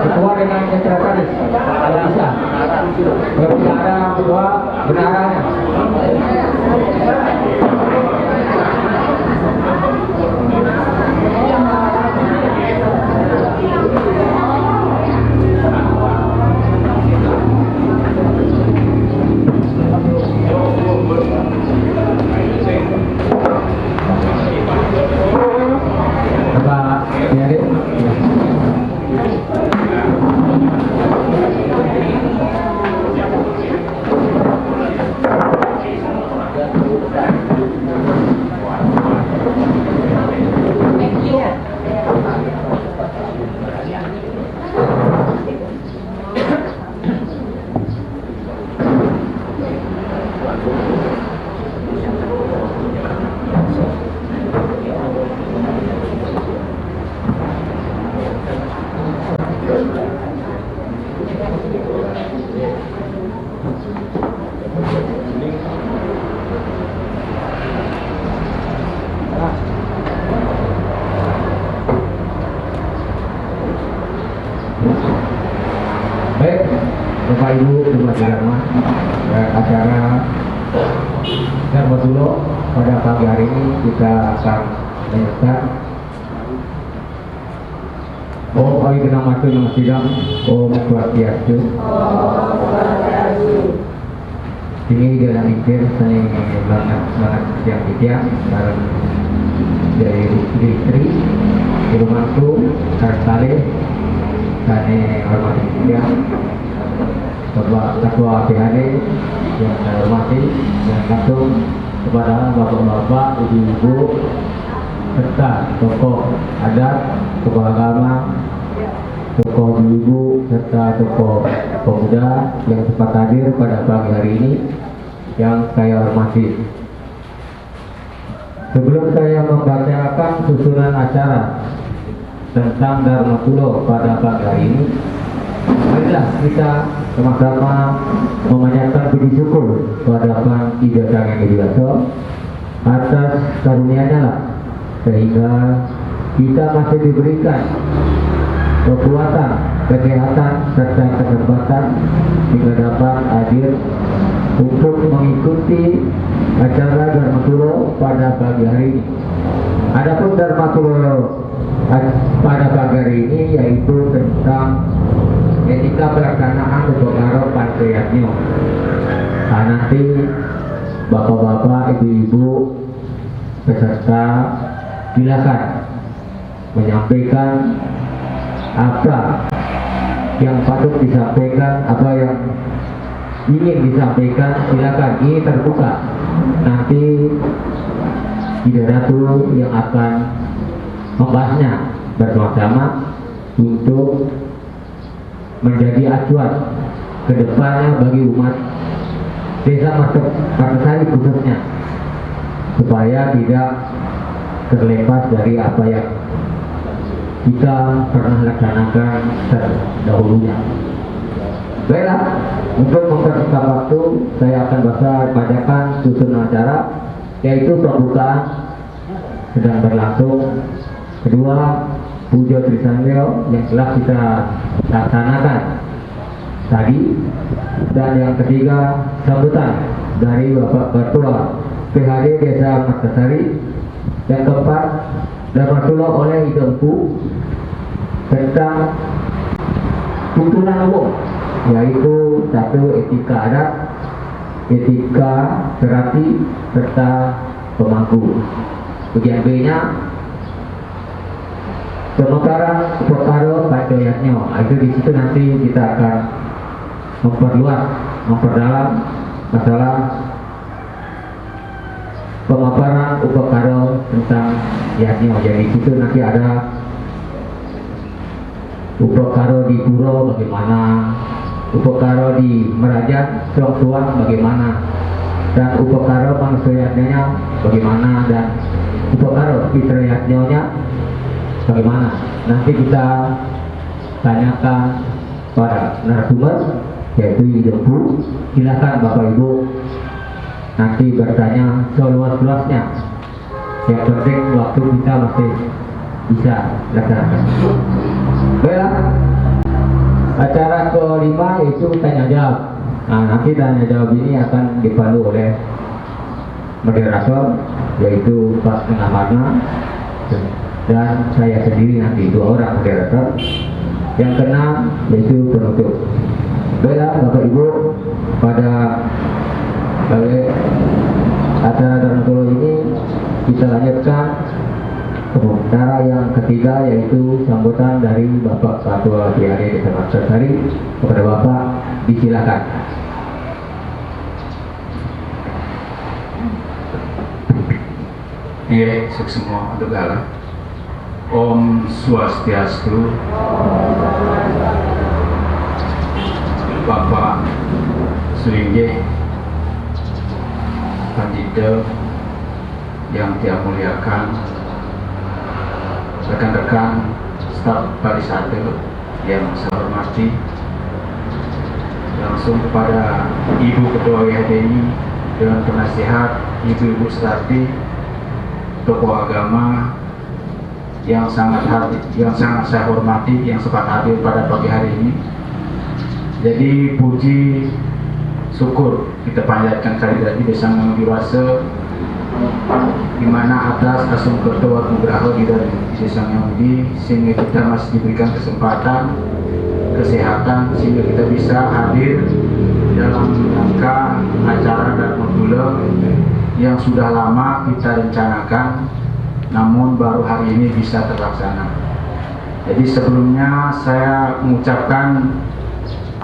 Ketua dengan sekretaris kalau bisa berbicara kedua benarannya. Bapak Yari. Baik, Bapak Ibu Jemaat Dharma, acara Dharma Tulo pada pagi hari ini kita akan menyertakan Om Awi Kenamatu Nama Sidang Om Swastiastu. Ini dalam mikir saya banget siang tiang bareng dari istri di rumahku Kartale kami hormati juga Bapak Ketua PHD yang saya hormati dan langsung kepada bapak-bapak, ibu-ibu serta tokoh adat, tokoh agama, tokoh ibu serta tokoh pemuda yang sempat hadir pada pagi hari ini yang saya hormati. Sebelum saya membacakan susunan acara tentang Dharma Tulo pada pagi hari ini, marilah kita sama-sama memanjatkan puji syukur kepada Sang Ida Sang Yang Widiwasa atas karunia-Nya lah sehingga kita masih diberikan kekuatan, kesehatan serta kesempatan hingga dapat hadir untuk mengikuti acara Dharma Tulo pada pagi hari ini. Adapun Dharma Tulo pada pagi hari ini yaitu tentang etika pelaksanaan Upakara Pancayatnya. Nah, nanti bapak-bapak, ibu-ibu peserta silakan menyampaikan apa yang patut disampaikan, apa yang ingin disampaikan, silakan, ini terbuka. Nanti Ida Ratu yang akan membahasnya bersama-sama untuk menjadi acuan ke depannya bagi umat desa Martosari khususnya, supaya tidak terlepas dari apa yang kita pernah laksanakan terdahulunya. Baiklah, untuk mempersingkat waktu saya akan bacakan susunan acara, yaitu pembukaan sedang berlangsung, kedua puja Trisandeo yang telah kita laksanakan tadi, dan yang ketiga sambutan dari Bapak Ketua PHD Desa Martosari, yang keempat Dharma Tulo oleh Idempu tentang tuntunan umum, yaitu satu etika adat, etika serati serta pemangku. Bagian B-nya pemekaran Upakara Pancayatnya. Itu di situ nanti kita akan memperdalam masalah pemaparan Upakara tentang Yatnya. Jadi di situ nanti ada upakaro di puro bagaimana, upakaro di Merajan Songsuan bagaimana, dan upakaro manusianya bagaimana, dan upakaro fitriyatnya bagaimana. Nanti kita tanyakan pada narasumber yaitu Ibu. Silakan Bapak Ibu nanti bertanya seluas-luasnya. Yang penting waktu kita masih bisa laksanakan. Baiklah, acara kelima yaitu tanya jawab. Nah, nanti tanya jawab ini akan dipandu oleh moderator yaitu Pak Tengah Warna dan saya sendiri, nanti 2 orang moderator. Yang keenam yaitu penutup. Baiklah Bapak Ibu, pada acara Darmantolo ini kita lanjutkan ke acara yang ketiga yaitu sambutan dari Bapak Ketua DPRD Desa Marsasari. Kepada Bapak disilakan. Iya, semua untuk Allah. Om Swastiastu. Bapak Suingge, Pandita yang saya muliakan, rekan-rekan staf pariwisata yang saya hormati, langsung kepada Ibu Ketua WHDI dengan penasihat Ibu Surati, tokoh agama yang sangat saya hormati, yang sempat hadir pada pagi hari ini. Jadi puji syukur kita panjatkan kehadirat Desa Ngambiwase, di mana atas asum ketua nugraha di Desa Ngambi, sehingga kita masih diberikan kesempatan kesehatan sehingga kita bisa hadir dalam rangka acara Darmantolo yang sudah lama kita rencanakan, namun baru hari ini bisa terlaksana. Jadi sebelumnya saya mengucapkan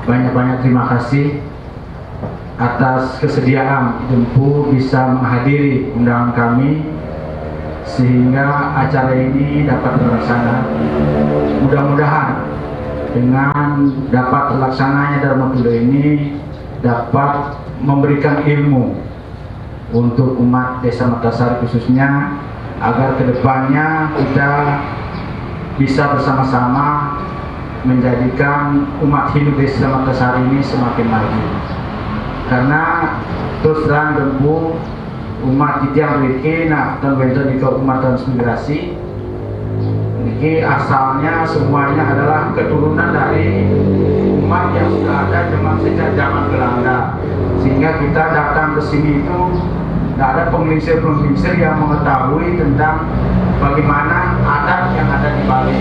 banyak-banyak terima kasih atas kesediaan Dempu bisa menghadiri undangan kami sehingga acara ini dapat terlaksana. Mudah-mudahan dengan dapat terlaksananya Darmantolo ini dapat memberikan ilmu untuk umat Desa Makassar khususnya, agar kedepannya kita bisa bersama-sama menjadikan umat Hindu Desa Makassar ini semakin maju. Karena terus terang Dempu umat Titiang Riki, nah dan bentuk di umat transmigrasi ini asalnya semuanya adalah keturunan dari umat yang sudah ada sejak zaman Belanda, sehingga kita datang ke sini itu tidak ada penglingsir-penglingsir yang mengetahui tentang bagaimana adat yang ada di Bali.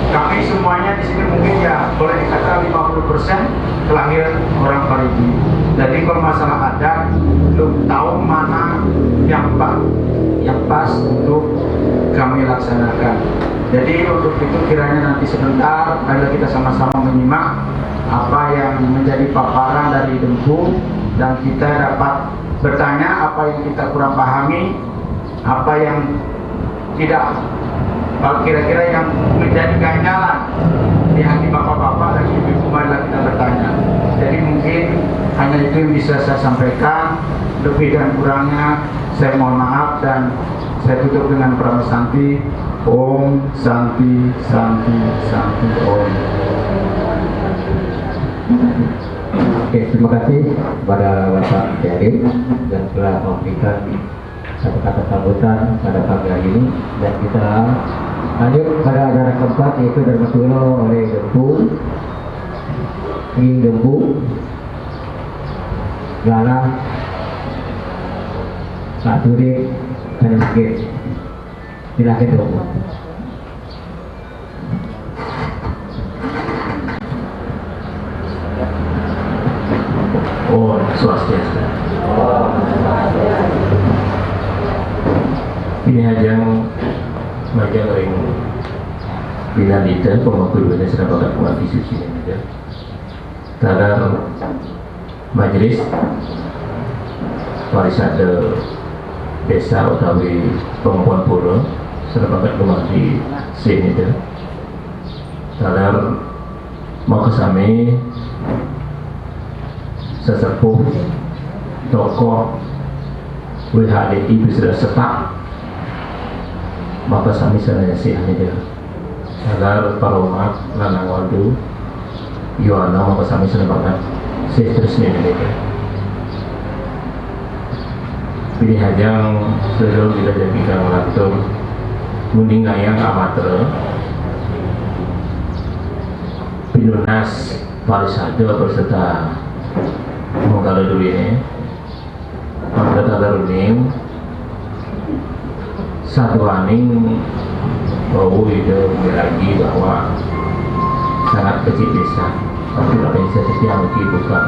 Kami semuanya di sini mungkin ya boleh dikatakan 50% kelahiran orang Parigi. Jadi kalau masalah adat belum tahu mana yang pas untuk kami laksanakan. Jadi untuk itu kiranya nanti sebentar adalah kita sama-sama menyimak apa yang menjadi paparan dari Dempu, dan kita dapat bertanya apa yang kita kurang pahami, apa yang tidak, kira-kira yang menjadi ganjalan di hati bapak-bapak dan ibu-ibu, marilah kita bertanya. Jadi mungkin hanya itu yang bisa saya sampaikan, lebih dan kurangnya saya mohon maaf, dan saya tutup dengan Pranama Santi. Om Santi Santi Santi Om. Oke, terima kasih kepada Bapak Jarin dan telah memberikan satu kata sambutan pada pagi hari ini, dan kita lanjut pada acara keempat yaitu Darmantolo oleh Dempu, King Dempu, Galah, Pak Sudik, dan Sikit. Silakan Dempu. Oh, Swastiastu. Ini aja majang ring pinanita pemakulunnya sudah bakat kuat di suci ini. Tagar majelis pariwisata desa utawi Pembuan Pulau sudah bakat kuat di sini. sadar mau kesami sesepuh tokoh WHDI bisa setak maka sami sadaya sihannya dia sadar paromak lanang waldu Yohana maka sami sadar banget terusnya mereka pilih hajang sebelum kita jadikan lantur munding ayang amater pinunas parisada berserta menggala dulu ini pada tadaruning satu aning bahwa itu lagi bahwa sangat kecil desa tapi organisasi yang bukan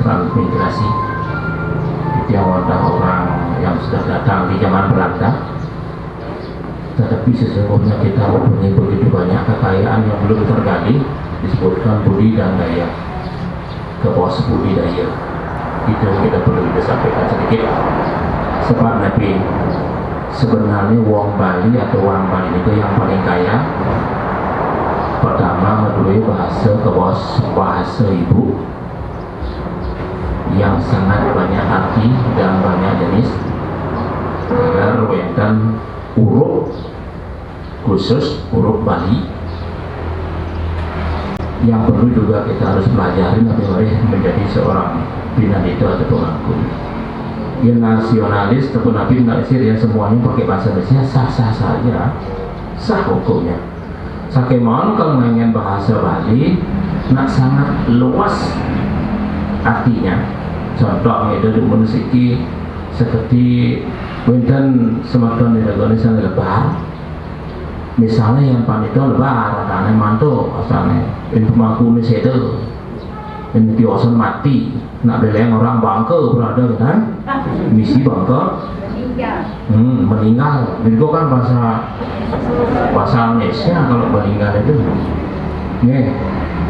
transmigrasi yang orang yang sudah datang di zaman Belanda, tetapi sesungguhnya kita mempunyai begitu banyak kekayaan yang belum tergali disebutkan budi dan daya kepuas budidaya itu kita perlu kita sampaikan sedikit sebab Nabi sebenarnya uang Bali atau uang Bali itu yang paling kaya pertama melalui bahasa kepuas bahasa ibu yang sangat banyak arti dan banyak jenis agar wenten huruf khusus huruf Bali yang perlu juga kita harus pelajari nanti menjadi seorang pinandito atau pemangku yang nasionalis ataupun nasionalisir yang semuanya pakai bahasa Indonesia sah-sah saja sah hukumnya sakemon kalau ingin bahasa Bali nak sangat luas artinya contohnya itu menusiki seperti wenten semakin Indonesia lebar misalnya yang panito lebar karena mantu asalnya informasi itu yang biasa mati nak beleng orang bangke berada kan misi bangke meninggal itu kan bahasa Indonesia kalau meninggal itu nih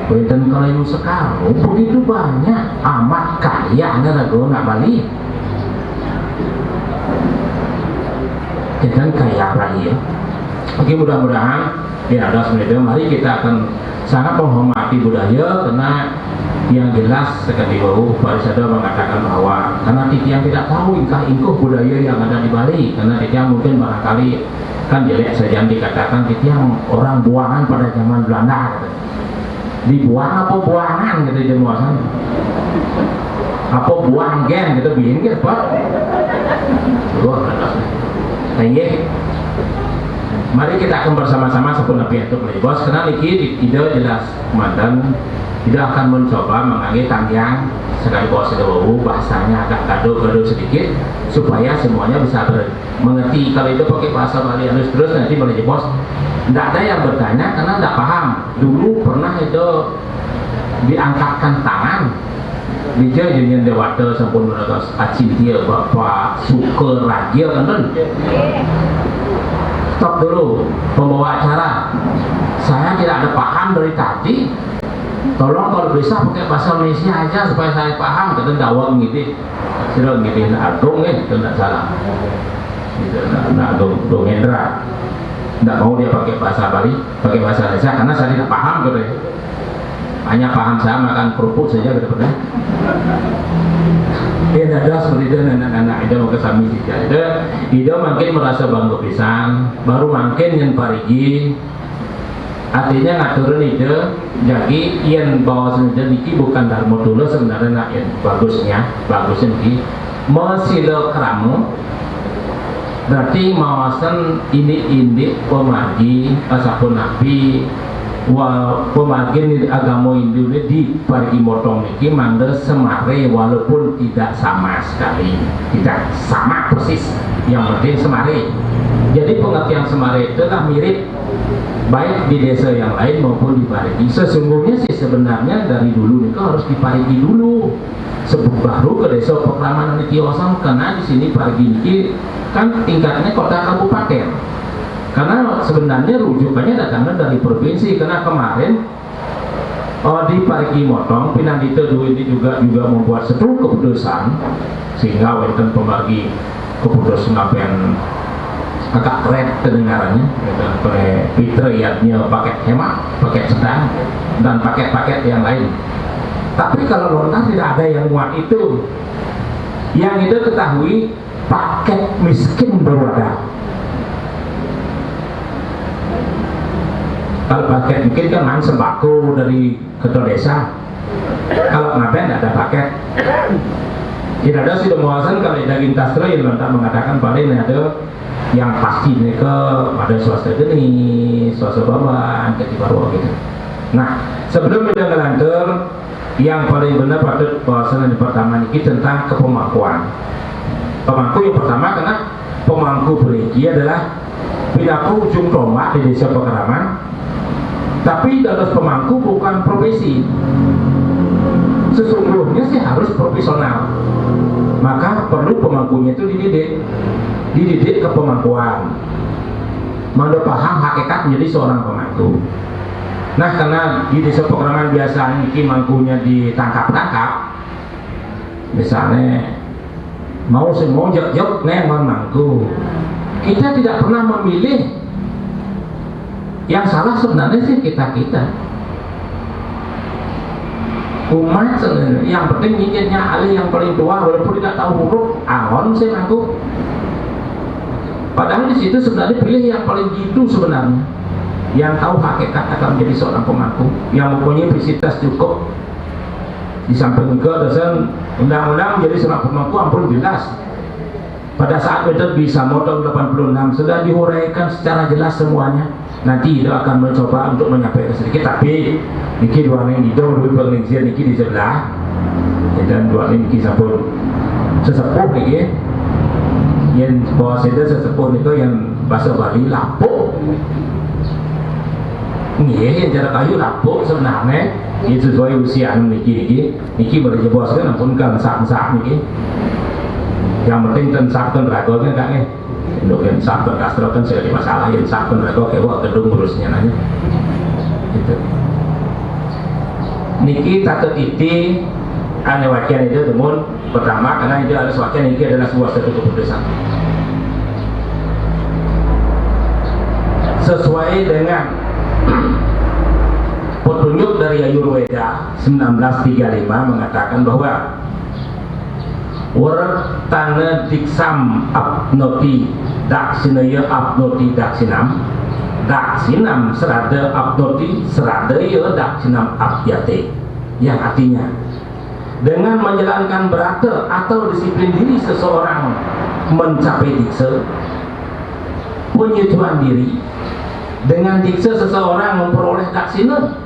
wenten kalau sekarang begitu banyak amat kaya anda nak Bali kita kaya Bali ya oke mudah-mudahan di atas media mari kita akan sangat menghormati budaya karena yang jelas sekali bau Parisada mengatakan bahwa karena yang tidak tahu ingkah budaya yang ada di Bali karena yang mungkin barangkali kan jelek saja dikatakan yang orang buangan pada zaman Belanda dibuang apa buangan gitu jemuasan apa buang gen gitu bikin gitu pak luar biasa mari kita akan bersama-sama sepuluh pihak itu bos karena niki tidak jelas mandan tidak akan mencoba mengambil tanggiang sekali bos itu bahasanya agak gado-gado sedikit supaya semuanya bisa mengerti kalau itu pakai bahasa Bali halus terus nanti boleh bos tidak ada yang bertanya karena tidak paham dulu pernah itu diangkatkan tangan bija jadinya dewata sampun menegas acin dia bapak suka raja kan stop dulu pembawa acara saya tidak ada paham dari tadi tolong kalau bisa pakai bahasa Indonesia aja supaya saya paham kita dawang gitu sudah gitu adong itu tidak salah itu dong Hendra tidak mau dia pakai bahasa Bali pakai bahasa Indonesia karena saya tidak paham gitu ya hanya paham saya makan kerupuk saja gitu pernah dia ada seperti itu anak-anak itu mau kesami saja itu makin merasa bangga pisan baru makin yang parigi artinya ngaturun itu jadi yang bawa senjata niki bukan Dharma dulu sebenarnya nak yang bagusnya niki mesilo keramu berarti mawasan ini pemargi asapun nabi pemargi agama Hindu di parigi motong niki mangga semare walaupun tidak sama sekali tidak sama persis yang penting semare jadi pengertian semare itu lah mirip baik di desa yang lain maupun di parigi sesungguhnya sih sebenarnya dari dulu itu harus di parigi dulu sebelum baru ke desa Pekramanan Tiosan karena di sini parigi ini kan tingkatnya kota kabupaten karena sebenarnya rujukannya datangnya dari provinsi karena kemarin di Parigi Motong Pinandito ini juga membuat satu keputusan sehingga wonten pemargi keputusan ngapain agak red kedengarannya, dan fitriyatnya pakai hemat, pakai sedang, dan paket-paket yang lain. Tapi kalau lontar tidak ada yang muat itu. Yang kita ketahui paket miskin berwadah. Kalau paket mungkin kan main sembako dari ketua desa. Kalau ngapain tidak ada paket. Tidak ada sih demuasan kalau daging tasro yang lontar mengatakan paling ada yang pasti mereka ada swasta geni, swasta baban, ketibaru gitu. Nah, sebelum kita ngelantur, yang paling benar patut bahasan yang pertama ini tentang kepemangkuan. Pemangku yang pertama karena pemangku perigi adalah pidaku ujung tombak di desa Pekeraman. Tapi dalam pemangku bukan profesi. Sesungguhnya sih harus profesional. Maka perlu pemangkunya itu dididik ke pemangkuan. Mau paham hakikat menjadi seorang pemangku. Nah, karena di desa Pekeraman biasa ini mangkunya ditangkap-tangkap, misalnya mau semua jok nemon mangku, kita tidak pernah memilih. Yang salah sebenarnya sih kita umat sebenarnya. Yang penting mikirnya alih yang paling tua, walaupun tidak tahu huruf ahon sih mangku. Padahal di situ sebenarnya pilih yang paling gitu sebenarnya. Yang tahu hakikat akan menjadi seorang pemangku, yang mempunyai visitas cukup. Di samping itu dosen undang-undang menjadi seorang pemangku ampun jelas. Pada saat itu bisa tahun 86 sudah diuraikan secara jelas semuanya. Nanti itu akan mencoba untuk menyampaikan sedikit, tapi niki dua ini itu lebih penelitian niki di sebelah, dan dua ini niki sampun sesepuh niki, yang bawa seda sesepuh itu yang bahasa Bali lapuk. Yang cara kayu lapuk sebenarnya itu sesuai usia niki boleh jeboskan ampun kan sak niki. Yang penting tensak kan ragu kan kak untuk yang sak berkastro kan sudah masalah, yang sak kan ragu kayak gedung urusnya nanya gitu. Niki takut titi aneh wakian itu temun pertama karena itu harus wakian niki adalah sebuah satu keputusan sesuai dengan petunjuk dari Ayurveda 1935 mengatakan bahwa wartana diksam abnoti daksinaya abnoti daksinam serada abnoti seradaya daksinam abhyate, yang artinya dengan menjalankan berata atau disiplin diri seseorang mencapai diksa, penyucian diri dengan diksa seseorang memperoleh daksina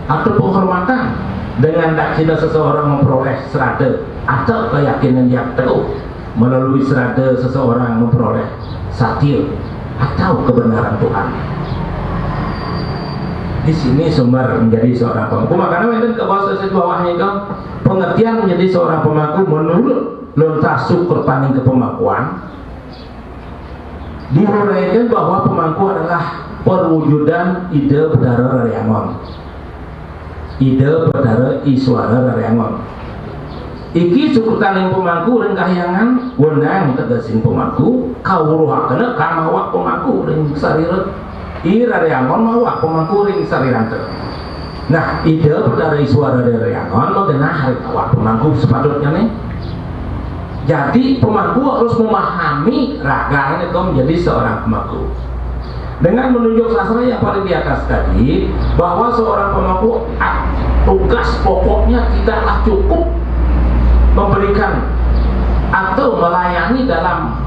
atau penghormatan, dengan daksina seseorang memperoleh serada atau keyakinan yang teguh, melalui serada seseorang memperoleh satir atau kebenaran Tuhan. Di sini sumber menjadi seorang pemangku. Makanya itu ke bawahnya itu pengertian menjadi seorang pemangku menurut lontar syukur paning kepemangkuan diuraikan bahwa pemangku adalah perwujudan ide bedara rariangon, ide bedara iswara rariangon. Iki cukup yang pemangku dan kahyangan wendang tegasin pemangku kawuruhakana kamawak pemangku ring sarirat irariangon mawak pemangku ring sarirante. Nah, ide bedara iswara rariangon lo denah hari awak pemangku sepatutnya nih. Jadi pemangku harus memahami raga ini kau menjadi seorang pemangku dengan menunjuk sastra yang paling di atas tadi, bahwa seorang pemangku tugas pokoknya tidaklah cukup memberikan atau melayani dalam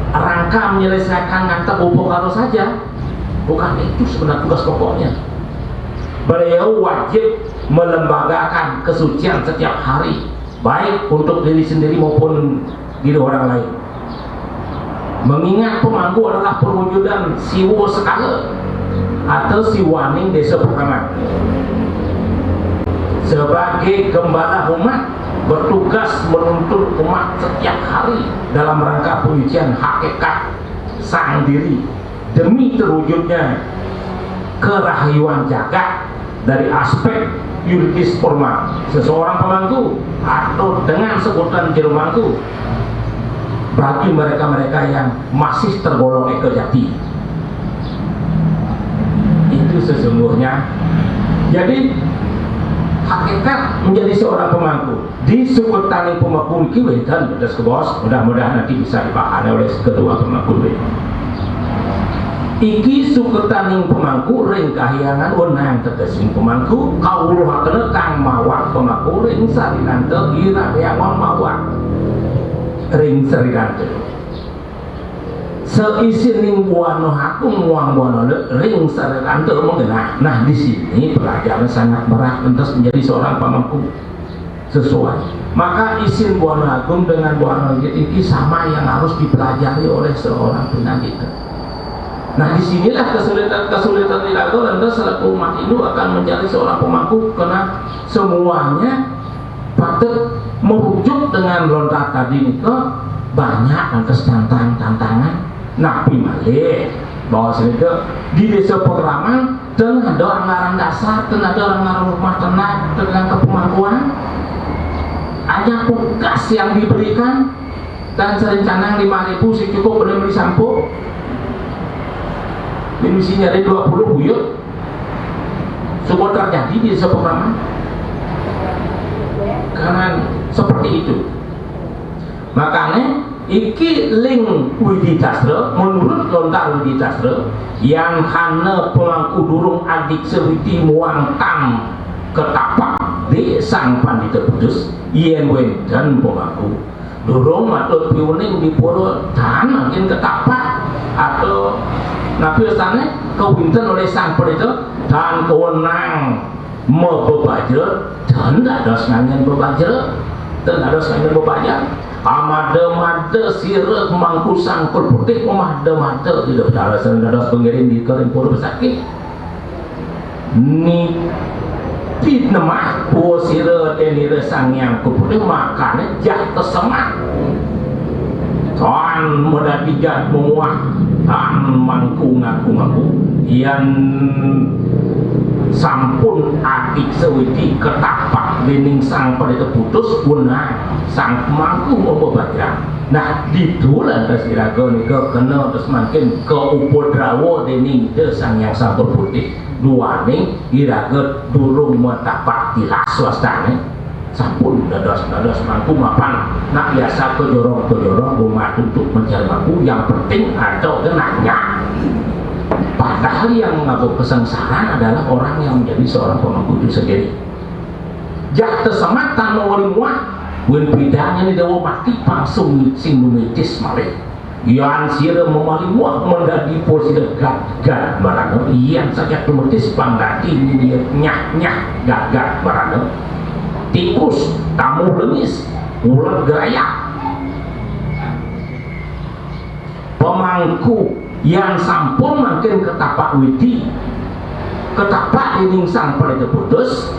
rangka menyelesaikan ngantar upokaro saja. Bukan itu sebenarnya tugas pokoknya. Beliau wajib melembagakan kesucian setiap hari, baik untuk diri sendiri maupun diri orang lain. Mengingat pemangku adalah perwujudan siwo sekala atau siwaning desa Pekeraman, sebagai gembala umat bertugas menuntun umat setiap hari dalam rangka penyucian hakikat sang diri demi terwujudnya kerahayuan jagat dari aspek yuridis formal seseorang pemangku atau dengan sebutan jero mangku bagi mereka-mereka yang masih tergolong ekojati. Itu sesungguhnya. Jadi hakikat menjadi seorang pemangku di suku tani pemangku ini dan bedas ke bos, mudah-mudahan nanti bisa dipahami oleh kedua pemangku ini. Iki suku tani pemangku ring kahyangan wenang tegesing pemangku kawruh hakana kang mawak pemangku ring sarirante ira yawan mawak ring sarirante seisining buano hakung muang buano ring sarirante mengenah. Nah di sini pelajaran sangat berat lantas menjadi seorang pemangku sesuai. Maka isin buano agung dengan buano ini sama yang harus dipelajari oleh seorang penagih. Nah disinilah kesulitan tidak lantas selaku umat Hindu akan menjadi seorang pemangku karena semuanya patut merujuk dengan lontar tadi itu banyak lantas tantangan. Nah pimalih bahwa sedikit di desa Pegraman dan ada anggaran dasar, dan ada anggaran rumah ternak dengan kepemangkuan, hanya tugas yang diberikan dan serencana 5.000 sih cukup boleh beli sampo. Misi nyari 20 buyut semua terjadi di desa Pegraman karena seperti itu. Makanya iki ling Wididastra menurut lontar Wididastra yang hana pemangku durung adik sewiti muang tam ketapak di sang pandita putus yen wen dan pemangku durung matut piuning di pura dan makin ketapak atau nabi sana kewinten oleh sang pendeta dan kewenang membebajur dan tidak ada senangan bebajur dan ada senangan bebajur amada-mada sirah mangku sangkul putih amada-mada tidak ada senangan pengirim di kerimpur besakit ni pitnemah buah sirah dan nira sang yang putih makanya jah tersemak dan medatigat menguah dan mangku ngaku yang sampun adik sewiti ketapak dening sang pendeta putus punah sang mangku membaca. Nah ditulah kesiraga nika kena terus makin ke upodrawo dening te sang yang sampun putih dua ning iraga durung metapak tilas swastane sampun dados mangku mapan nak biasa kejorong umat untuk mencari mangku yang penting ada genanya. Padahal yang mengaku kesengsaraan adalah orang yang menjadi seorang pemangku itu sendiri. Jak tersemat tanpa walimuah wen bidanya ni dawa mati pangsung sing numitis malih yang sira memalimuah menjadi posisi gad marana yang saja numitis panggati ni nyah gad marana tikus, tamu lengis, ulat gerayak. Pemangku yang sampun makin ketapak witi, ketapak dinding sang pendeta putus,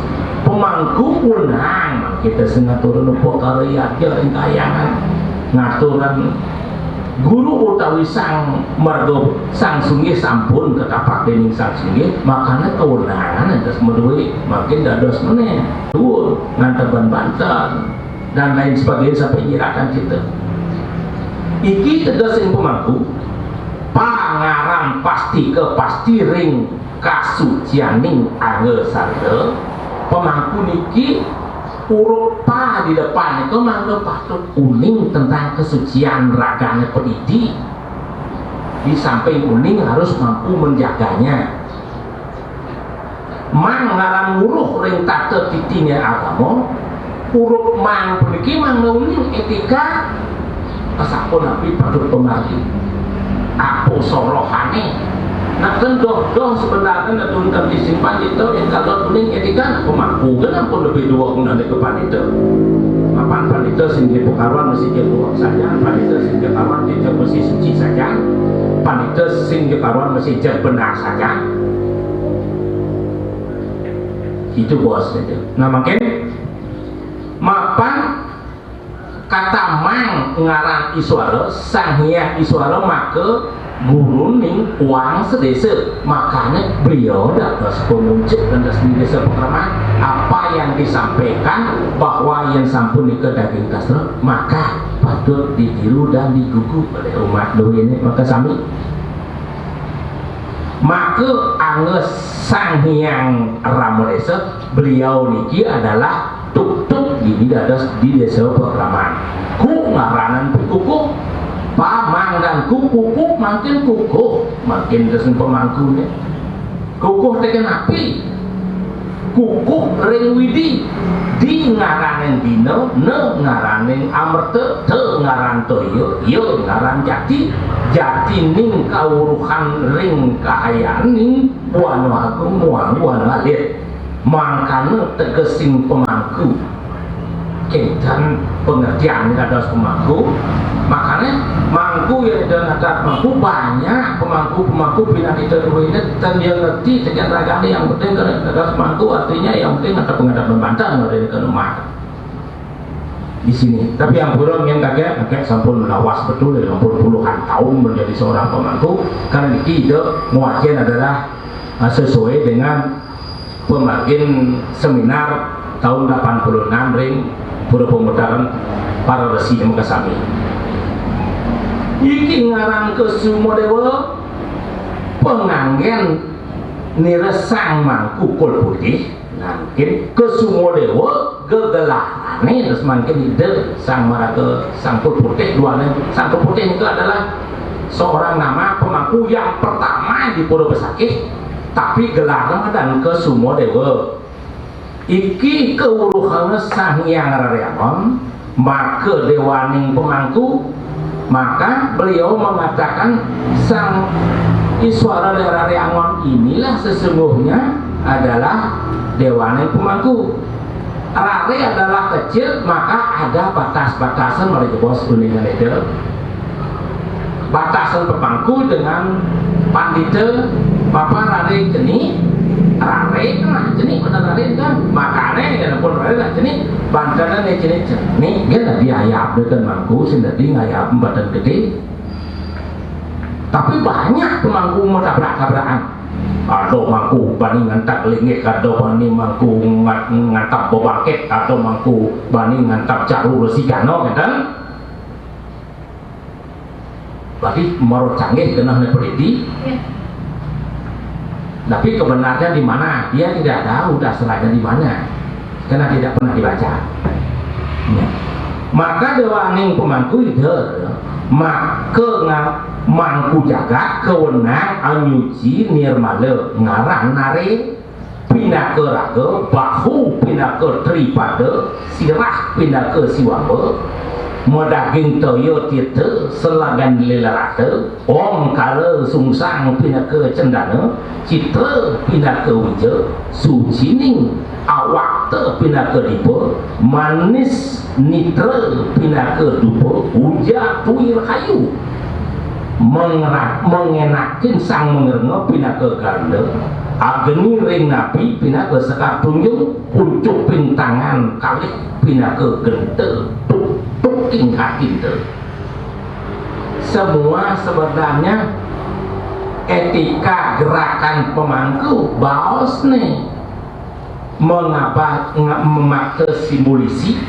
pemangku punang kita sengatur numpuk karya ringkayangan ngaturan guru utawi sang margo sang sunggih sampun ketapak dinding sang sunggih makanya kewenangan atas medui makin dados meneh dhuwur nganteban banten dan lain sebagainya sampai nyirakan kita iki tegas ing pemangku pangaran pasti ring kasucianing angesarda pemangku niki huruf pa di depan itu mangga patut kuning tentang kesucian raganya pendidik di samping kuning harus mampu menjaganya mang ngaran muruh ring tata titinya agama huruf mang peniki mang uning etika kesapun nabi patut pemargi aku sorohane nak doh sebenarnya untuk disimpan itu yang kalau kuning etika aku mampu kan aku lebih dua guna dari kepanita apaan panita sehingga pekaruan mesti dua saja panita sehingga karuan tidak mesti suci saja panita sehingga karuan mesti benar saja itu bos itu. Nah makin mapan kata mang ngaran iswara sang hyang iswara maka guru ning uang sedesa makanya beliau dapat pemuncak dan di desa Pegraman apa yang disampaikan bahwa yang sampun ke daging kasra maka patut ditiru dan digugu oleh umat doi ini. Maka sami maka Anges Sang Hyang Ramodesa beliau niki adalah tuk-tuk di desa Pekraman. Ku ngaranan kukuh pamang dan kukuh makin kukuh makin desen pemangkunya kukuh teken api kukuh ring widi di ngaranen dino ne ngaranen amerta te ngaran toyo yo ngaran jati jati ning kawuruhan ring kahayaan ning wano agung wano alit mangkana tegesing pemangku dan pengertian ada pemangku makanya mangku yang ada mangku banyak pemangku bila kita ini dan dia ngerti sekian ragam yang penting ada pemangku artinya yang penting ada pengadap membantah dari ke rumah di sini. Tapi yang burung yang kakek sampun lawas betul sampun puluhan tahun menjadi seorang pemangku karena itu muajian adalah sesuai dengan pembagian seminar tahun 86 ring pura pemutaran para resi yang kesami iki ngarang ke Sumodewa penganggen niresang mangku kol putih nangkin ke Sumodewa gegelarane terus mangkin ide sang maraga sang kol putih duanya sang kol putih itu adalah seorang nama pemangku yang pertama di Pura Besakih tapi gelarnya dan ke Sumodewa iki keuruhannya Sang Hyang Raryangon maka dewaning pemangku maka beliau mengatakan Sang Iswara Raryangon inilah sesungguhnya adalah dewaning pemangku. Rare adalah kecil maka ada batas-batasan oleh bos kuningan itu batasan pemangku dengan pandita Bapak Rare Jeni Rare kan jenis pada Rare kan makanya kan pun Rare lah jenis bantaran jenis jenis dia lah diayap dengan mangku sendiri ngayap badan gede tapi banyak pemangku mau tabrak-tabrakan ada mangku bani ngantak lingik ada bani mangku ngantak bobangket atau mangku bani ngantak caru resikano kan berarti marut canggih kena peneliti tapi kebenarannya di mana dia tidak tahu dasarnya di mana karena tidak pernah dibaca ya. Maka dewaning pemangku itu maka mangku jaga kewenang anyuci nirmala ngaran nare pinake raga bahu pinake tripada sirah pinake siwaba modaging toyo tita selagan lelarata om kala sungsang pinake cendana citra pinake wija sucining awak te pinake dipa manis nitra pinake dupa uja tuir kayu mengenakin sang mengerengok pinake ganda ageni ring napi pinake sekar tunjung pucuk pintangan kalih pinake gente tingkat itu semua sebenarnya etika gerakan pemangku baos nih mengapa memakai simbolisi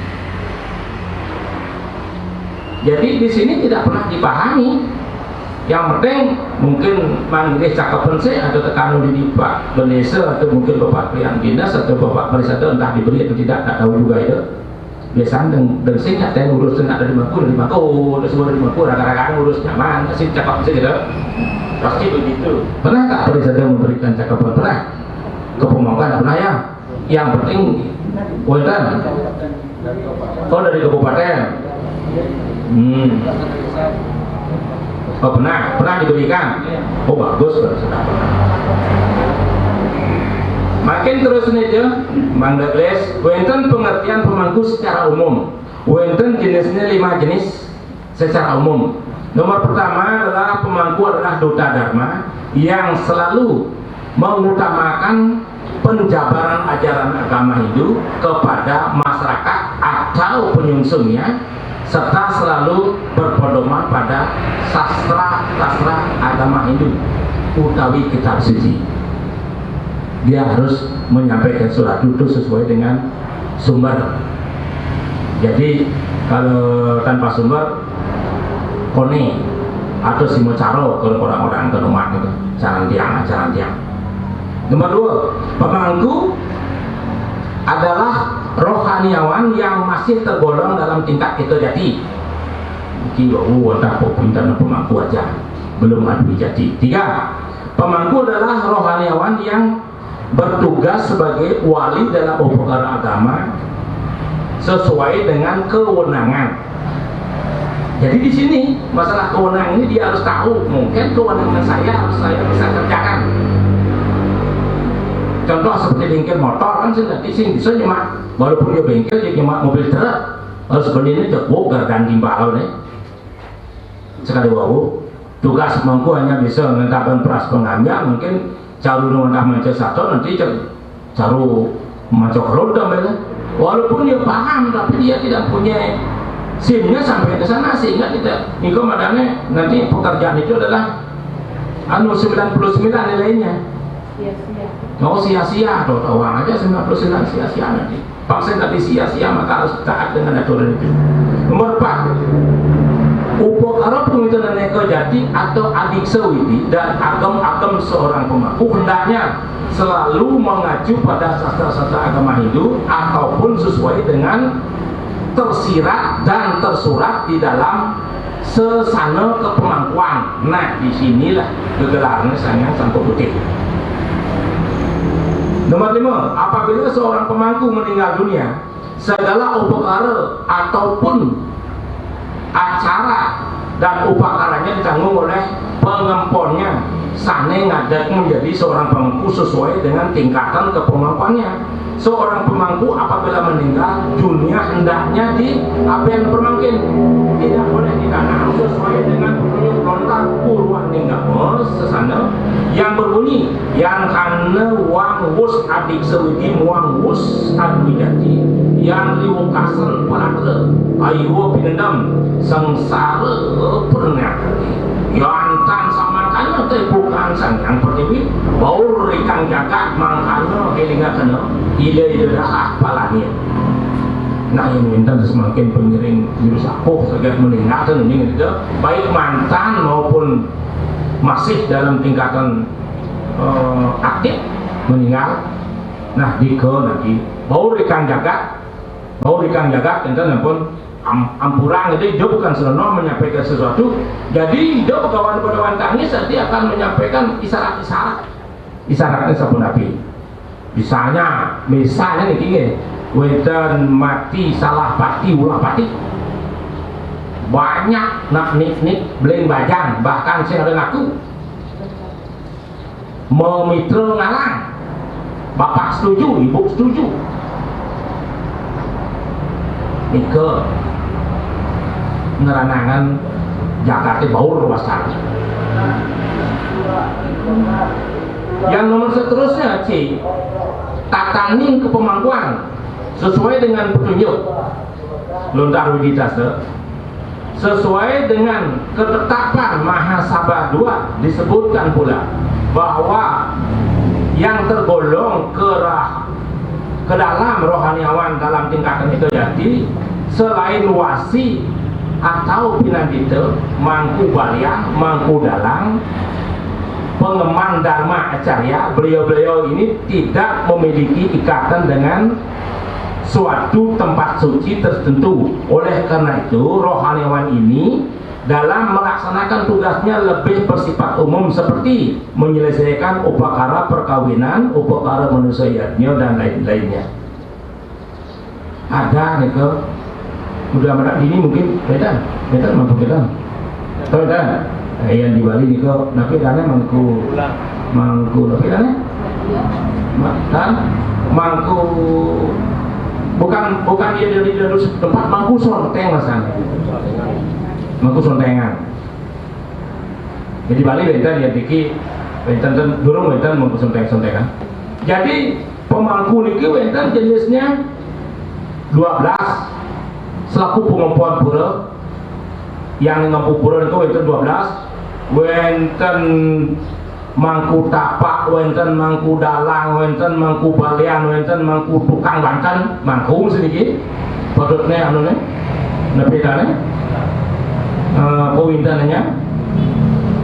jadi di sini tidak pernah dipahami yang penting mungkin manggil cakapan saya atau tekanan di Pak Indonesia atau mungkin Bapak Prian Dinas atau Bapak Marisado entah diberi atau tidak tahu juga itu biasanya dan saya nggak tahu urus nggak dari mangku udah semua dari mangku raga-ragaan urus nyaman kasih cakap saja gitu pasti begitu. Pernah tak Presiden memberikan cakapan? Pernah ke Pemangkan? Pernah ya yang penting Wetan oh dari kabupaten oh pernah diberikan oh bagus sudah makin terus saja Mang Douglas wenten pengertian pemangku secara umum wenten jenisnya 5 jenis secara umum. Nomor pertama adalah pemangku adalah duta dharma yang selalu mengutamakan penjabaran ajaran agama Hindu kepada masyarakat atau penyusunnya serta selalu berpedoman pada sastra agama Hindu utawi kitab suci. Dia harus menyampaikan surat itu sesuai dengan sumber. Jadi kalau tanpa sumber kone atau simocaro kalau orang-orang ke rumah itu jalan tiang. Nomor 2, pemangku adalah rohaniawan yang masih tergolong dalam tingkat jati. Tak pintar pemangku aja belum ada jati. 3, pemangku adalah rohaniawan yang bertugas sebagai wali dalam perkara agama sesuai dengan kewenangan. Jadi di sini masalah kewenangan ini dia harus tahu, mungkin kewenangan saya harus saya bisa kerjakan. Contoh seperti bengkel motor kan sudah di sini bisa cuma walaupun dia bengkel dia cuma mobil truk harus belinya cukup ganti balau nih. Sekali wawu tugas pemangku hanya bisa menetapkan peras pengambil, mungkin caru nunggu mencet satu nanti caru macok roda bener. Walaupun dia paham tapi dia tidak punya SIM-nya sampai ke sana sehingga tidak ingko madane nanti pekerjaan itu adalah 99 nilainya. Sia-sia atau uang aja 99 sia-sia nanti. Paksa tadi sia-sia maka harus taat dengan aturan itu. Nomor 4, upokara pemikiran neko jati atau adik sewiti dan agam-agam seorang pemangku hendaknya selalu mengacu pada sastra-sastra agama Hindu ataupun sesuai dengan tersirat dan tersurat di dalam sesana kepemangkuan. Nah, disinilah gegelarnya sayang sampo putih. Nomor 5, apabila seorang pemangku meninggal dunia, segala upakara ataupun acara dan upakaranya ditanggung oleh pengemponnya. Sane ngadat menjadi seorang pemangku sesuai dengan tingkatan kepemangkuannya. Seorang pemangku apabila meninggal dunia hendaknya di apa yang permangkin, tidak boleh ditanam sesuai dengan petunjuk lontar purwan ninggamos sesana yang berbunyi yang karena wang wus adik sewidi wang wus adwijati yang liwukasen paratre ayo pinendam sengsara pernah yang tan samakanya bukan sang yang pertiwi baur ikan jagat mangkano elinga kena ide dah palanya. Nah yang minta semakin pengiring virus aku segera meninggalkan ini gitu, baik mantan maupun masih dalam tingkatan aktif meninggal. Nah diko nanti baur ikan jagat enten pun ampurang itu hidup bukan senonoh menyampaikan sesuatu. Jadi hidup kawan-kawan tangis nanti akan menyampaikan isyarat-isyarat. Isyaratnya sabun api. Misalnya nih gini, wenten mati salah pati ulah pati. Banyak nak nik beleng bajang, bahkan saya ada ngaku memitra ngalang. Bapak setuju, ibu setuju. Nike ngeranangan Jakarta baur wasari. Yang nomor seterusnya C, tataning kepemangkuan sesuai dengan petunjuk lontar widitas sesuai dengan ketetapan Mahasabha 2 disebutkan pula bahwa yang tergolong ke dalam rohaniawan dalam tingkatan itu jadi selain wasi atau pinandita, mangku balia, mangku dalang, pengemban dharma acarya, beliau-beliau ini tidak memiliki ikatan dengan suatu tempat suci tertentu. Oleh karena itu rohaniawan ini dalam melaksanakan tugasnya lebih bersifat umum seperti menyelesaikan upakara perkawinan, upakara manusia yatnya dan lain-lainnya. Ada nih ke udah merah ini mungkin beda mampu kita tahu kan yang di Bali nih ke napi dana mangku napi dana dan mangku bukan dia dari tempat mangku sonteng masan mangku sontengan. Jadi Bali benten dia pikir benten durung benten mangku sontengan. Jadi pemangku niki benten jenisnya 12 selaku pengempuan pura yang ngempu pura itu wenten 12 wenten mangku tapak, wenten mangku dalang, wenten mangku balian, wenten mangku tukang banten, mangku sedikit pedutnya anu nih Nepi kana pewintannya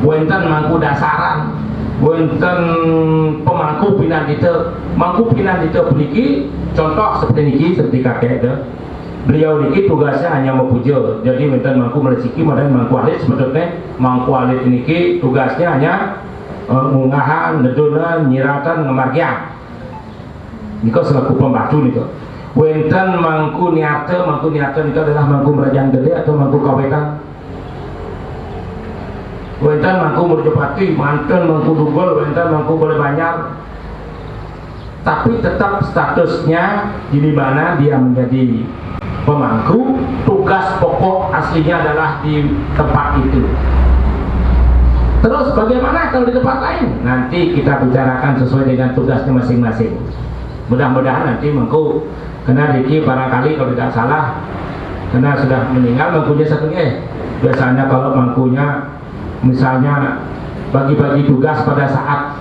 wenten mangku dasaran, wenten pemangku pinan kita, mangku pinan kita berniki contoh seperti niki seperti kakek itu. Beliau niki tugasnya hanya mepuja, jadi wenten mangku meresiki dan mangku alit sebetulnya mangku alit niki tugasnya hanya ngungahan, nedunan, nyiratan, ngemargian. Niko selaku pembantu niko. Wenten mangku niata niko adalah mangku merajang gede atau mangku kawetan. Wenten mangku merjepati, manten mangku dugol, wenten mangku boleh banyak. Tapi tetap statusnya di mana dia menjadi pemangku, tugas pokok aslinya adalah di tempat itu. Terus bagaimana kalau di tempat lain? Nanti kita bicarakan sesuai dengan tugasnya masing-masing. Mudah-mudahan nanti mangku kena Diki barangkali kalau tidak salah karena sudah meninggal mangkunya satu biasanya kalau mangkunya misalnya bagi-bagi tugas pada saat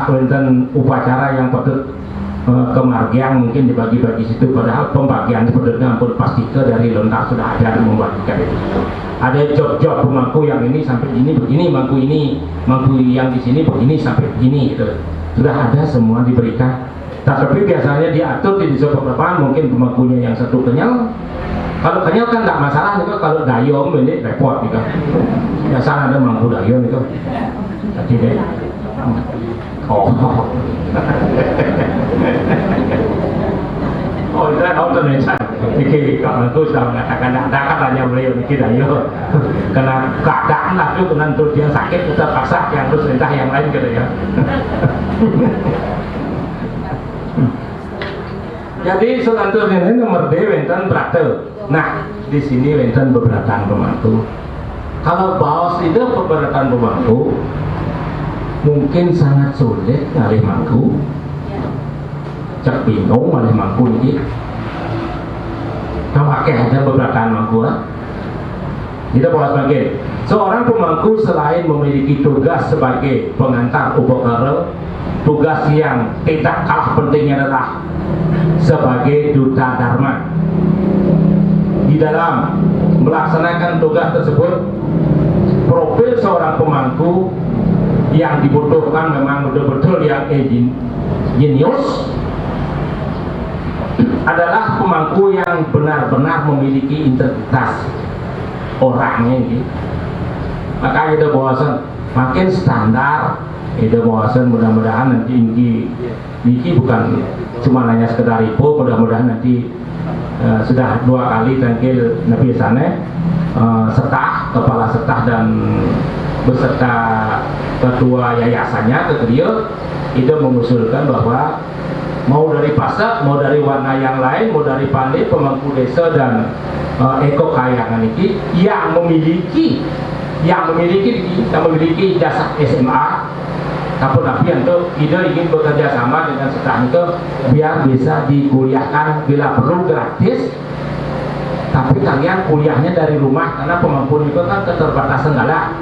wonten upacara yang patut kemargian mungkin dibagi-bagi situ, padahal pembagian sebetulnya ampun pasti dari lontar sudah ada yang membagikan itu. Ada job-job pemangku yang ini sampai ini begini, mangku yang di sini begini sampai begini gitu. Sudah ada semua diberikan. Tapi biasanya diatur di desa beberapa mungkin pemangkunya yang satu kenyal. Kalau kenyal kan tidak masalah nih, kalau dayom ini repot gitu. Biasa ada mangku dayom itu. Jadi deh. Oh, itu ternyata Niki kalau itu sudah mengatakan ada katanya beliau Niki dayo karena keadaan lah itu kena tuh dia sakit kita paksa yang terus perintah yang lain gitu ya. Jadi selanjutnya ini nomor D wenten berate. Nah di sini wenten beberatan pemangku. Kalau baos itu beberatan pemangku mungkin sangat sulit ngalih mangku. Cak bingung oleh mangku ini. Pakai aja beberapa mangku. Kita bahas bagian. Seorang pemangku selain memiliki tugas sebagai pengantar upacara, tugas yang tidak kalah pentingnya adalah sebagai duta dharma. Di dalam melaksanakan tugas tersebut, profil seorang pemangku yang dibutuhkan memang betul-betul yang jenius adalah pemangku yang benar-benar memiliki integritas orangnya gitu. Maka itu bahasan makin standar itu bahasan mudah-mudahan nanti ini bukan cuma hanya sekedar itu, mudah-mudahan nanti sudah 2 kali tangkil Nabi sana setah, kepala setah dan beserta ketua yayasannya ke dia itu mengusulkan bahwa mau dari pasak, mau dari warna yang lain, mau dari pandai, pemangku desa dan eko kayangan ini yang memiliki jasa SMA, tapi untuk ide ingin bekerja sama dengan setah itu biar bisa dikuliahkan bila perlu gratis. Tapi kalian kuliahnya dari rumah karena pemangku itu kan keterbatasan galak.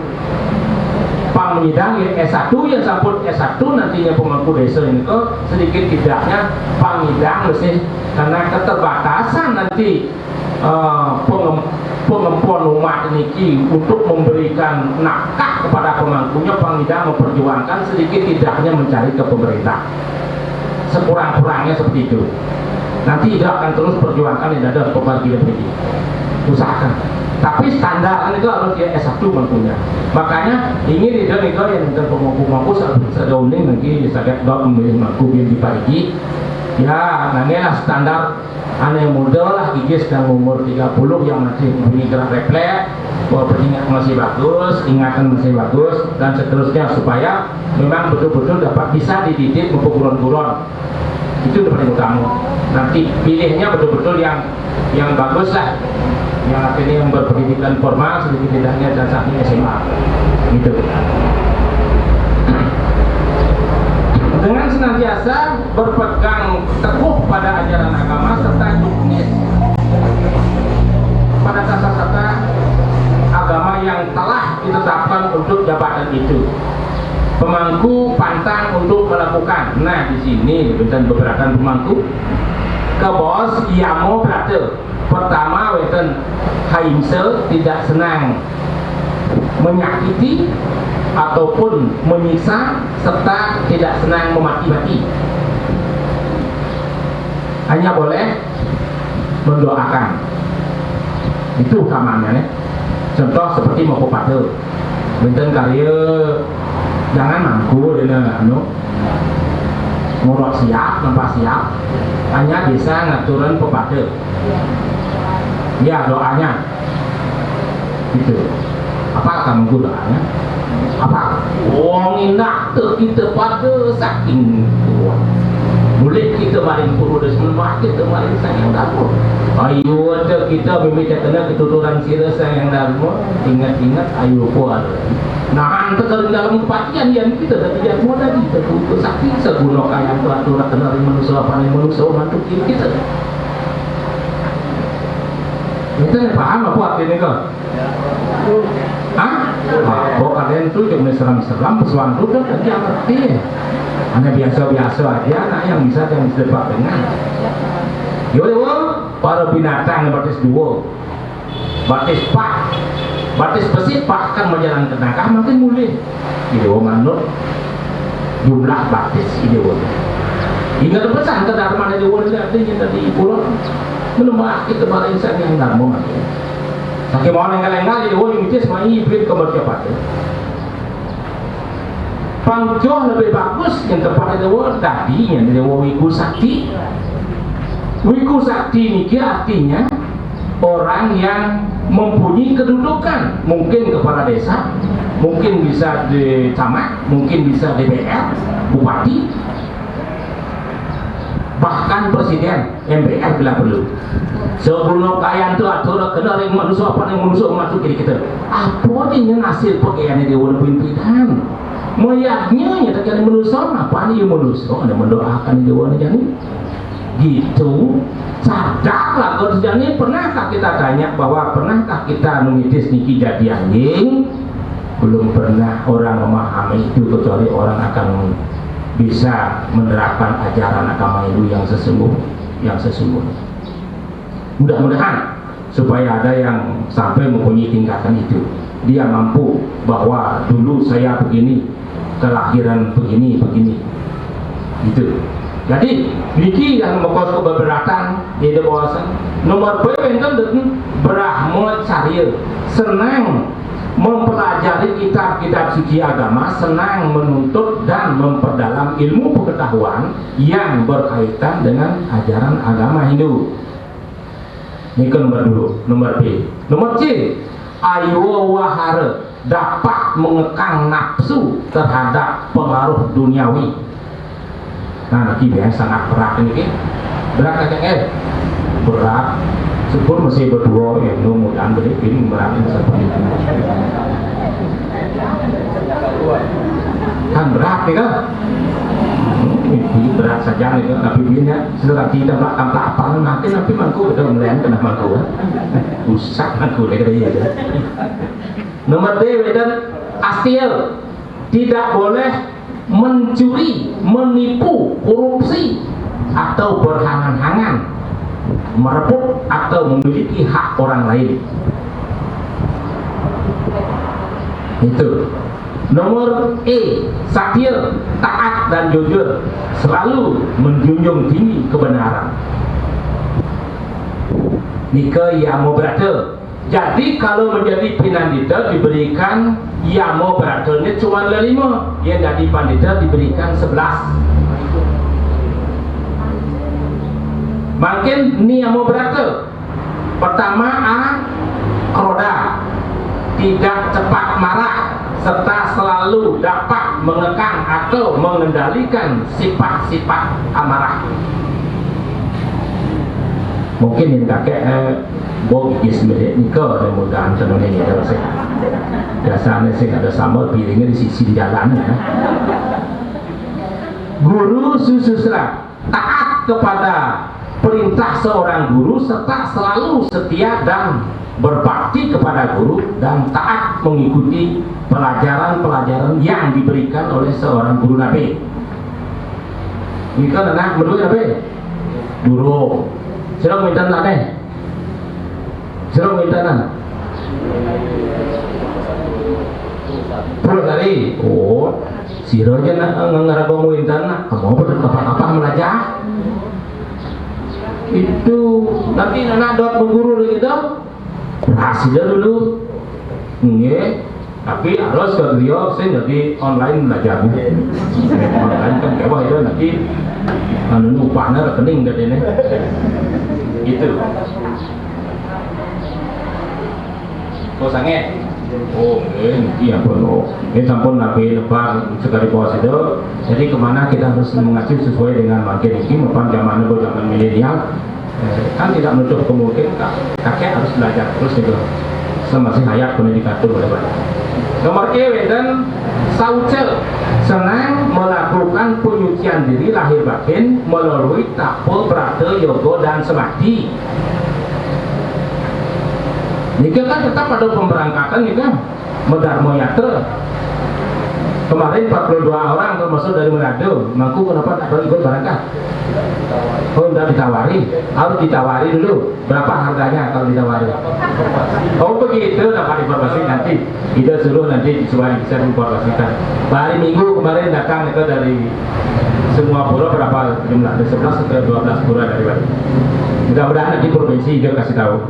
Pangidang S1 yang sampun S1 nantinya pemangku desa ini kok sedikit tidaknya pangidang mesti karena keterbatasan nanti pengempuan umat ini untuk memberikan nafkah kepada pemangkunya, pangidang memperjuangkan sedikit tidaknya mencari ke pemerintah sekurang-kurangnya seperti itu. Nanti tidak akan terus perjuangkan tidak ada pembagian begini, usahakan. Tapi standar itu harus dia S1 mangkunya. Makanya ingin tidak nih yang tentang pemangku sejauh ini nanti sakit dok memilih mangku yang diparigi. Ya, nantilah standar anak yang muda lah, gigi sedang umur 30 yang masih mempunyai gerak refleks, pengingat masih bagus, ingatan masih bagus dan seterusnya supaya memang betul-betul dapat bisa dididik memperguruan-guruan. Itu yang paling utama. Nanti pilihnya betul-betul yang bagus lah, yang akhirnya yang berpendidikan formal sedikit tidaknya dasarnya SMA gitu. Dengan senantiasa berpegang teguh pada ajaran agama serta duknis pada tata-tata agama yang telah ditetapkan untuk jabatan itu, pemangku pantang untuk melakukan. Nah di sini beberapa pemangku ke bos ia mau berate Pertama, weten haimse tidak senang menyakiti ataupun menyiksa serta tidak senang memaki-maki. Hanya boleh mendoakan. Itu utamanya nih. Contoh seperti mau pepatah, benten karya jangan mangku dengan ngurok siap, nampak siap, hanya bisa ngaturan pepatah. Ya doanya, gitu. Apa kamu doanya? Apa? Wong inak tuh kita pada saking kuat. Boleh kita maring puru dan semua kita maring sayang dapur. Ayo ada kita meminta kena keturunan sira sayang dapur. Ingat-ingat ayo puan. Nah, antar dalam kepatian yang kita dah tidak mau lagi terkumpul sakti seguna kaya aturan kena manusia apa yang manusia mantuk kita. Kita paham apa artinya kau? Hah? Kok kalian tuh cuma seram-seram pesuan tuh kan dia ngerti. Hanya biasa-biasa aja anak yang bisa dapat dengan. Yaudah, para binatang batis dua, batis pak, batis besi pak kan menjalan tenaga makin mulai. Ide manut jumlah batis ide wong. Ingat pesan ke dharma ide wong artinya tadi pulau menembak kita pada insan yang dharma makin. Sakit mau nenggal-nenggal ide wong itu semai iblis kemerdekaan. Pangjoh lebih bagus yang tepat adalah tadi yang dari wiku sakti. Wiku sakti ini artinya orang yang mempunyai kedudukan, mungkin kepala desa, mungkin bisa di camat, mungkin bisa DPR, bupati, bahkan presiden, MPR bila perlu. Sebelum kaya itu atur kena yang manusia apa yang manusia masuk diri kita. Apa yang hasil pakaian dia walaupun pimpinan? Moyaknya ya tak ada manusia apa nih manusia ada mendoakan dia warna jani gitu. Sadarlah kalau sejani pernahkah kita tanya bahwa pernahkah kita numitis niki jadi anjing? Belum pernah orang memahami itu kecuali orang akan bisa menerapkan ajaran agama itu yang sesungguhnya. Mudah-mudahan supaya ada yang sampai mempunyai tingkatan itu, dia mampu bahwa dulu saya begini, kelahiran begini gitu. Jadi niki yang mengkos keberatan di kawasan nomor B kan Brahmacharya senang mempelajari kitab-kitab suci agama, senang menuntut dan memperdalam ilmu pengetahuan yang berkaitan dengan ajaran agama Hindu. Ini ke nomor 2, nomor B. Nomor C, ayowahara, dapat mengekang nafsu terhadap pengaruh duniawi. Nah, ini biasa sangat berat ini, berat kakek, berat. Syukur masih berdua ya, mudah-mudahan beri ini berat seperti itu. Kan berat nih kan? Ini berat saja nih kan, tapi biarnya setelah kita melakukan apa nanti mangku udah melihat kena mangku kan? Rusak mangku lagi ya. Nomor D, dan astiel, tidak boleh mencuri, menipu, korupsi atau berhangan-hangan, merebut atau memiliki hak orang lain. Itu. Nomor E, satir, taat dan jujur, selalu menjunjung tinggi kebenaran. Nika yamo berata. Jadi kalau menjadi pinandita diberikan yamo beratanya cuma 5, yang jadi pandita diberikan 11. Makin ni yamo berata. Pertama A, kroda, tidak cepat marah serta selalu dapat mengekang atau mengendalikan sifat-sifat amarah. Mungkin yang kakek bogis milik nikah dan mudahan cenderung ini adalah saya biasanya saya ada sambal piringnya di sisi jalan ya. Guru susra, taat kepada perintah seorang guru serta selalu setia dan berbakti kepada guru dan taat mengikuti pelajaran-pelajaran yang diberikan oleh seorang guru nabi. Ini kan anak menurut nabi guru sedang minta nabi Siro mintanan. Puluh hari. Oh, siro aja ngarabang mintanan. Kamu apa melajah? Itu nanti anak dot berguru gitu. Berhasil dulu. Nggih. Tapi harus ke beliau saya jadi online belajar. Online kan kewah itu nanti upahnya rekening katanya. Itu. Oh sange. Oh, iya perlu. Ini sampun nabi lebar sekali puas itu. Jadi kemana kita harus mengacu sesuai dengan makin ini, maupun zaman milenial. Kan tidak menutup kemungkinan kakek harus belajar terus itu. Masih hayat pendidikan itu boleh. Nomor kewek dan sauce senang melakukan penyucian diri lahir batin melalui tapel, prate, yoga dan samadhi. Jika kan tetap ada pemberangkatan juga Dharma Yatra. Kemarin 42 orang termasuk dari Manado. Mangku kenapa tak ikut berangkat? Oh, udah ditawari. Harus ditawari dulu. Berapa harganya kalau ditawari? Oh begitu, dapat informasi nanti. Kita suruh nanti bisa informasikan. Hari Minggu kemarin datang itu dari semua pura berapa jumlah? Dari 11 ke 12 pura dari Bali. Mudah-mudahan nanti provinsi juga kasih tahu.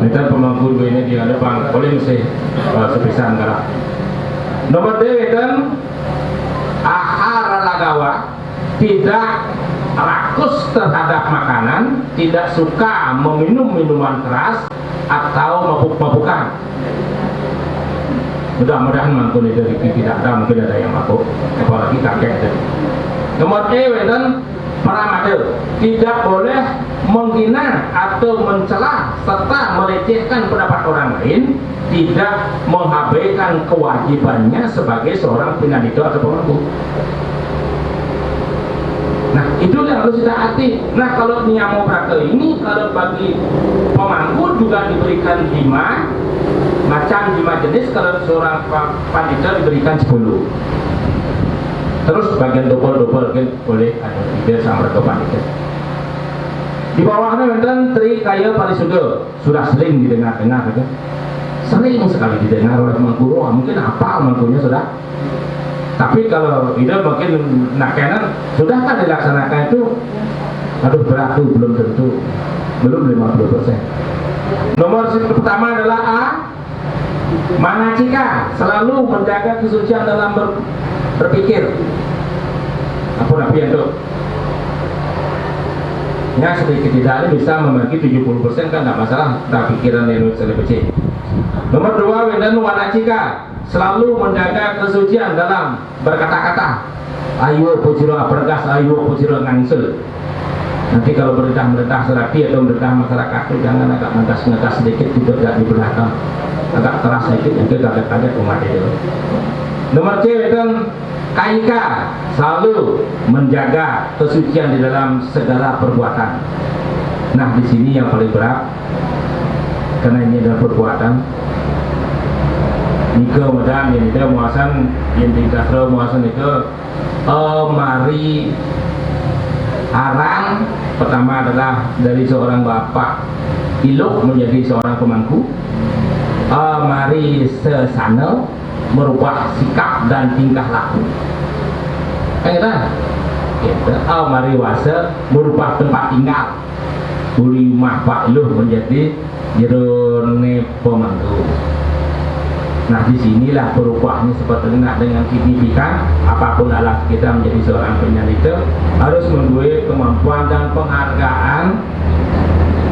Nanti pemangku ini di depan boleh mesti sebisa enggak. Nomor 2 dan ahara lagawa, tidak rakus terhadap makanan, tidak suka meminum minuman keras atau mabuk-mabukan. Mudah-mudahan mangkun itu tidak ada, mungkin ada yang mabuk, apalagi kakek tadi. Nomor 3 dan paramada, tidak boleh menghina atau mencela serta melecehkan pendapat orang lain, tidak mengabaikan kewajibannya sebagai seorang penyanyi atau pemangku. Nah itu yang harus kita hati. Nah kalau Niyamo Brata ini, kalau bagi pemangku juga diberikan 5 macam 5 jenis, kalau seorang pandita diberikan 10. Terus bagian double kan boleh ada 3 sama mereka pandita. Di bawahnya memang Tri Kaya Parisuda sudah sering didengar-dengar gitu. Sering sekali didengar oleh Mangku. Mungkin apa Mangkunya sudah. Tapi kalau tidak mungkin nakenan sudah kan dilaksanakan itu, aduh berat tuh, belum tentu, belum 50%. Nomor pertama adalah A, manacika, selalu menjaga kesucian dalam berpikir. Apa itu? Ya sedikit tidak bisa membagi 70% kan tidak masalah, tak pikiran yang lebih. Nomor 2 dan wanacika, selalu menjaga kesucian dalam berkata-kata. Ayo pujiro pergas, ayo pujiro ngangsul. Nanti kalau merintah serati atau merintah masyarakat itu jangan agak ngegas sedikit, juga tidak di belakang, agak keras sedikit, itu kaget-kaget umat itu. Nomor C dan kaika, selalu menjaga kesucian di dalam segala perbuatan. Nah di sini yang paling berat, karena ini adalah perbuatan. Nika mudah ini dia muasan yang dikasih muasan itu mari arang. Pertama adalah dari seorang bapak ilok menjadi seorang pemangku. Mari sesana merubah sikap dan tingkah laku. Kan kita mari wasa merubah tempat tinggal. Uli mah Pak Luh menjadi jerone pemangku. Nah disinilah perubahannya sepertinya dengan signifikan. Apapun alat kita menjadi seorang penyanyi harus mempunyai kemampuan dan penghargaan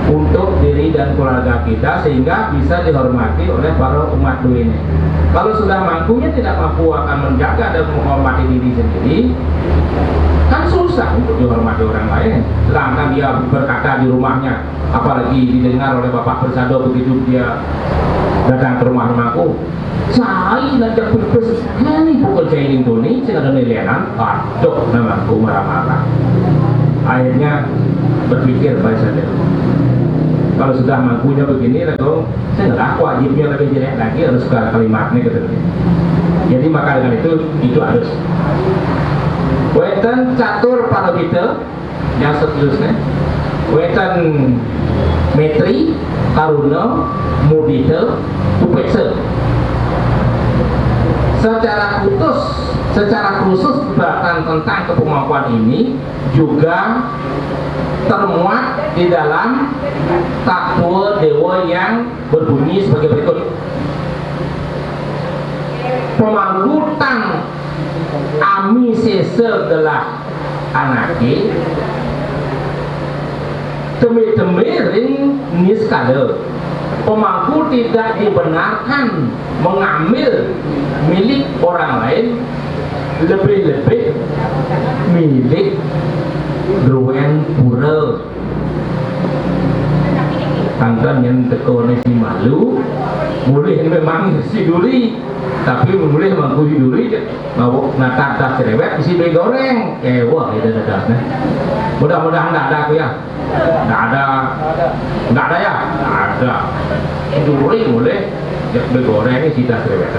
untuk diri dan keluarga kita sehingga bisa dihormati oleh para umat ini. Kalau sudah mampunya tidak mampu akan menjaga dan menghormati diri sendiri, kan susah untuk dihormati orang lain. Sedangkan dia berkata di rumahnya, apalagi didengar oleh Bapak Persado begitu dia datang ke rumahku, saya ngajak berpes ini pukul cairin tuni, saya ada nilaian, aduh namaku marah-marah. Akhirnya berpikir baik saja. Kalau sudah mampunya begini, lalu saya nggak wajibnya lebih jelek lagi, harus ke kalimatnya gitu. Jadi maka dengan itu harus. Wetan catur parabita yang seterusnya, wetan Metri, Karuna, Mudita, Upeksa. Secara khusus bahkan tentang kepemampuan ini juga termuat di dalam tattoo dewa yang berbunyi sebagai berikut. Pemangkutan ami sese gelah anake temi-temiring niskade. Pemangku tidak dibenarkan mengambil milik orang lain, lebih-lebih milik Druen Pura. Tangkan yang tekone si malu, boleh memang si duri, tapi boleh mangku si duri, mau natar cerewet isi beli goreng, wah itu dadasnya. Mudah-mudahan tidak ada aku ya, tidak ada ya, tidak ada. Duri boleh, beli goreng ini sita cerewet.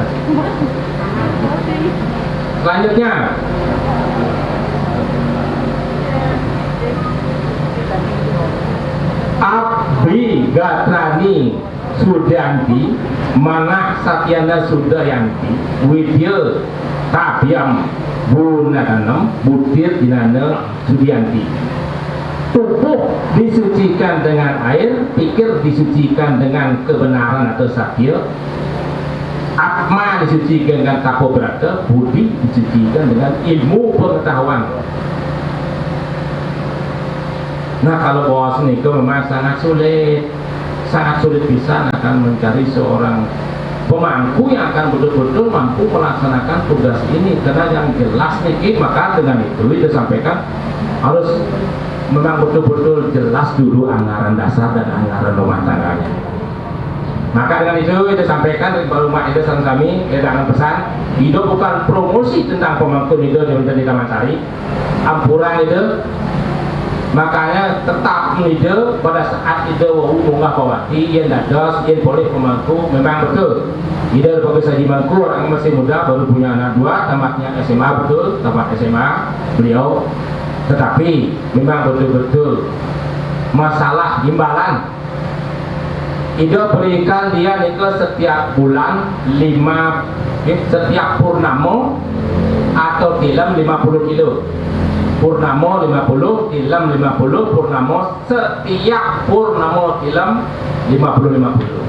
Selanjutnya. Abdi Gatrani Sudanti Manah Satyana Sudayanti Widya Tabiam Bunatanam Butir Dinana Sudianti. Tubuh disucikan dengan air, pikir disucikan dengan kebenaran atau satya, atma disucikan dengan tapo berata, budi disucikan dengan ilmu pengetahuan. Nah, kalau bos ini memang sangat sulit bisa akan mencari seorang pemangku yang akan betul-betul mampu melaksanakan tugas ini, karena yang jelas nih, maka dengan itu disampaikan harus memang betul-betul jelas dulu anggaran dasar dan anggaran rumah tangganya. Maka dengan itu disampaikan dari rumah itu kami dengan pesan itu bukan promosi tentang pemangku itu yang menjadi Taman Sari ampuran itu. Makanya tetap ide pada saat ide wahu munggah pawati yang dados yang boleh pemangku memang betul ide bagi saji mangku orang masih muda baru punya anak 2 tamatnya SMA, betul tamat SMA beliau, tetapi memang betul-betul masalah imbalan ide berikan dia itu setiap bulan 5 setiap purnamo atau tilam 50 kilo. Purnamo 50, tilam 50, purnamo setiap purnamo tilam 50.